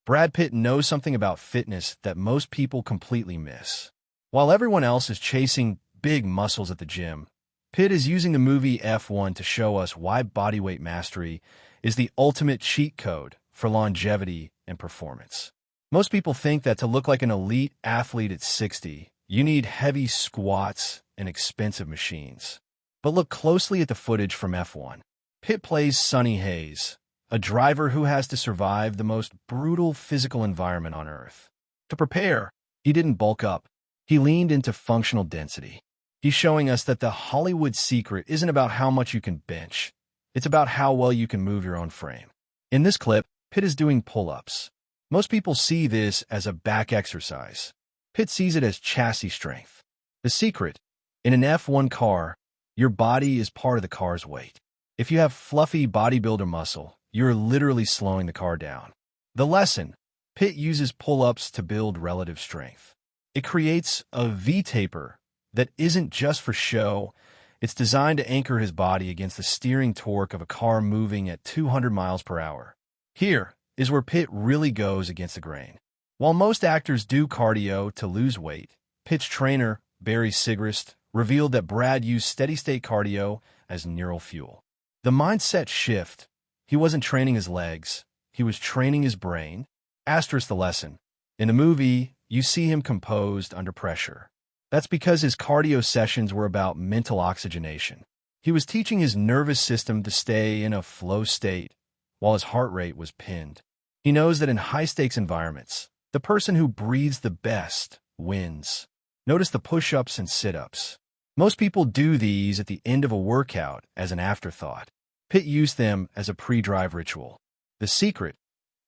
Brad Pitt knows something about fitness that most people completely miss. While everyone else is chasing big muscles at the gym, Pitt is using the movie F1 to show us why bodyweight mastery is the ultimate cheat code for longevity and performance. Most people think that to look like an elite athlete at 60, you need heavy squats and expensive machines. But look closely at the footage from F1. Pitt plays Sonny Hayes, a driver who has to survive the most brutal physical environment on Earth. To prepare, he didn't bulk up. He leaned into functional density. He's showing us that the Hollywood secret isn't about how much you can bench. It's about how well you can move your own frame. In this clip, Pitt is doing pull-ups. Most people see this as a back exercise. Pitt sees it as chassis strength. The secret: in an F1 car, your body is part of the car's weight. If you have fluffy bodybuilder muscle, you're literally slowing the car down. The lesson: Pitt uses pull-ups to build relative strength. It creates a V-taper that isn't just for show. It's designed to anchor his body against the steering torque of a car moving at 200 miles per hour. Here is where Pitt really goes against the grain. While most actors do cardio to lose weight, Pitt's trainer, Barry Sigrist, revealed that Brad used steady-state cardio as neural fuel. The mindset shift: he wasn't training his legs, he was training his brain. Asterisk the lesson: in the movie, you see him composed under pressure. That's because his cardio sessions were about mental oxygenation. He was teaching his nervous system to stay in a flow state while his heart rate was pinned. He knows that in high-stakes environments, the person who breathes the best wins. Notice the push-ups and sit-ups. Most people do these at the end of a workout as an afterthought. Pitt used them as a pre-drive ritual. The secret: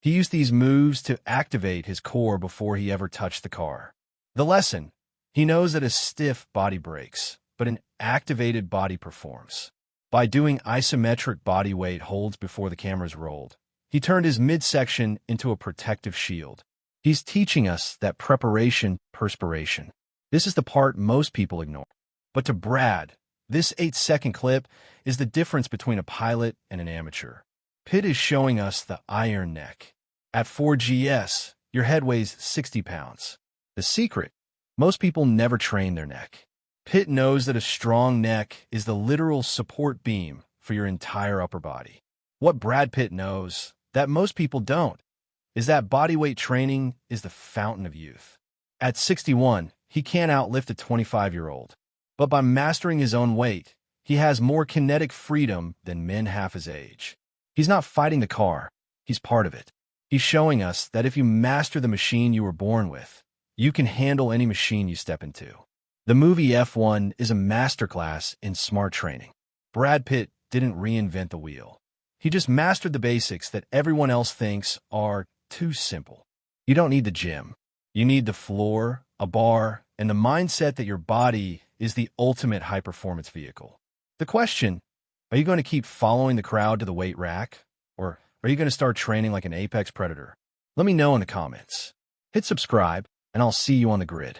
he used these moves to activate his core before he ever touched the car. The lesson: he knows that a stiff body breaks, but an activated body performs. By doing isometric body weight holds before the cameras rolled, he turned his midsection into a protective shield. He's teaching us that preparation, perspiration. This is the part most people ignore. But to Brad, this 8-second clip is the difference between a pilot and an amateur. Pitt is showing us the iron neck. At 4GS, your head weighs 60 pounds. The secret: most people never train their neck. Pitt knows that a strong neck is the literal support beam for your entire upper body. What Brad Pitt knows, that most people don't, is that bodyweight training is the fountain of youth. At 61, he can't outlift a 25-year-old. But by mastering his own weight, he has more kinetic freedom than men half his age. He's not fighting the car, he's part of it. He's showing us that if you master the machine you were born with, you can handle any machine you step into. The movie F1 is a masterclass in smart training. Brad Pitt didn't reinvent the wheel. He just mastered the basics that everyone else thinks are too simple. You don't need the gym. You need the floor, a bar, and the mindset that your body is the ultimate high-performance vehicle. The question: are you going to keep following the crowd to the weight rack? Or are you going to start training like an apex predator? Let me know in the comments. Hit subscribe, and I'll see you on the grid.